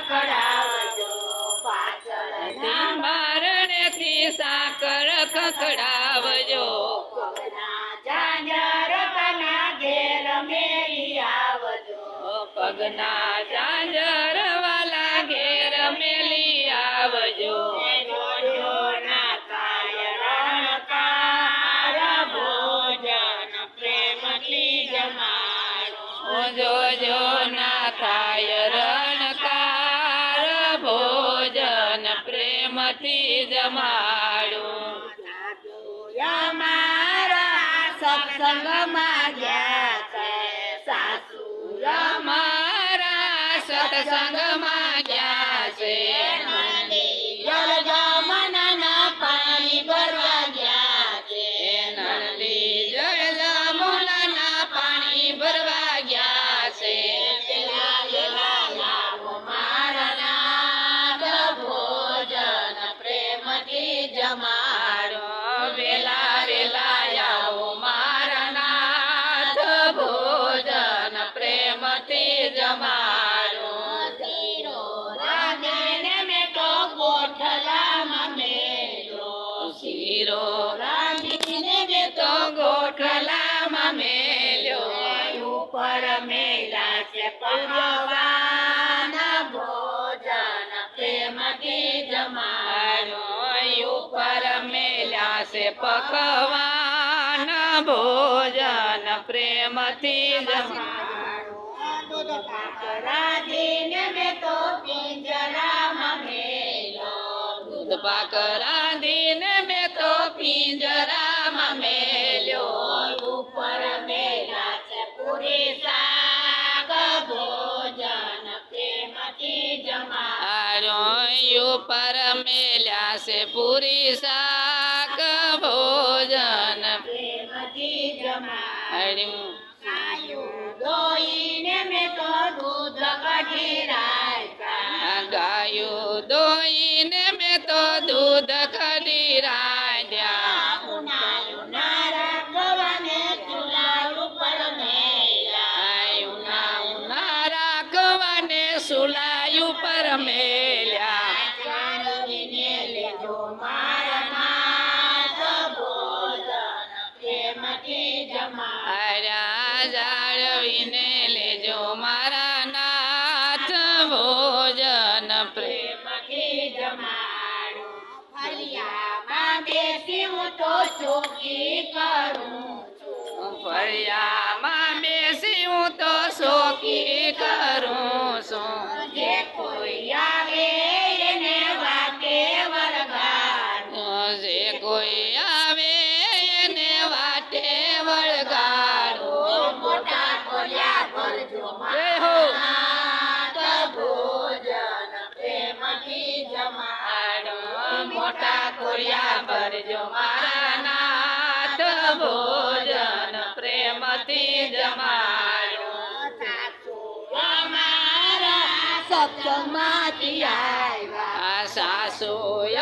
ખખડાવજો પાછળના બારણેથી સાકર ખખડાવજો પગના ઝાંઝર કના ઘેર મેલી આવજો પગના ઝાંઝર વાલા ઘેર મેલી આવજો જોજો ના થાય રણકાર ભોજન પ્રેમથી જમાડો જોજો ના થાય રણકાર ભોજન પ્રેમથી જમાડું અમારા સત્સંગમાં ગયા છે સાસુ અમારા સત્સંગમાં ગયા છે જળજમના પાણી ભરવા ગયા છે નંદી જળ જમુનાના પાણી ભરવા ગયા છે પેલા લેલા લાવો મારા નાથ ભોજન પ્રેમથી જમાડો વેલા વેલા આવો મારા નાથ ભોજન પ્રેમથી જમાડો શીરો રાંધીને મેં તો ગોઠલામાં મેલો શીરો રાંધીને મેં તો ગોઠલામાં મેલ્યો ઉપર મેલા છે પકવાના ભોજન પ્રેમથી જમાડો ઉપર મેલ્યા છે પકવાન ભોજન પ્રેમથી જમાડો દૂધ પાક રાંધીને મેં તો પિંજરામાં મેલો દૂધ પાક રાંધીને મેં તો પિંજરામાં મેલ્યો ઉપર મેલા છે પૂરી શાક ભોજન પ્રેમથી જમાડો ઉપર મેલ્યા છે પૂરી શાક ભોજન પ્રેમથી જમાડો સાયું હળ્યું દોઈને મેં તો દૂધ કાઢી રાખ્યા ગાયું દોઈને મેં તો દૂધ ખડી રાંધ્યા ઉનાળા ગવાને ચૂલા ઉપર મેલ્યા ઉના રાખવાને સુલાઈ ઉપર મેલ્યા ચારવીને લેજો મારા નાથ ભોજન પ્રેમથી જમાડો જાળવીને લેજો મારા નાથ ભોજન પ્રેમથી જમાડો ફળિયામાં બેસી હું તો ચોકી કરું છું ફળિયામાં બેસી હું તો શોકી કરું છું જે કોઈ આવે એને વાટે વળગાડો જે કોઈ આવે એને વાટે વળગાડો મોટા કોલ્યા ભરજો જય હો. નાથ ભોજન પ્રેમથી જમાડો મોટા કોરિયા ભરજો મારા નાથ ભોજન પ્રેમથી જમાડો સાસુ અમારા સત્સંગમાંથી આવ્યા આ સાસુ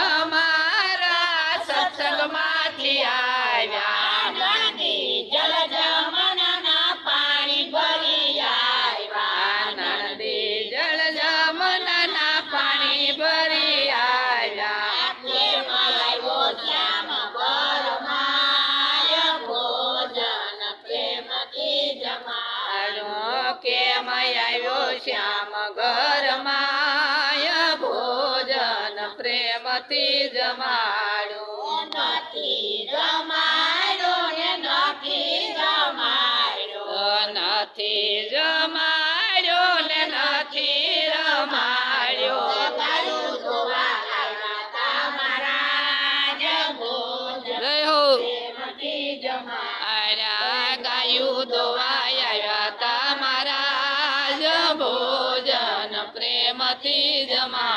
અમારા સત્સંગમાંથી આવ્યા નદી જલ જમનાના પાણી ભરી આવ્યા નદી જળ જમનાના પાણી ભરી આવ્યા કેમ આવ્યો શ્યામ ગરમાય ભોજન પ્રેમથી જમાડો કેમ આવ્યો શ્યામ ઘરમાય ભોજન પ્રેમથી જમાડો નથી જમાડો ને નથી જમાડો નથી જમાડ્યો ને નથી રમાડ્યો ગાયું ધોવા આવ્યા તમારા જ ભોજન જય હો. પ્રેમથી જમાડો ગાયું દોવાય આવ્યા તમારા જ ભોજન પ્રેમથી જમા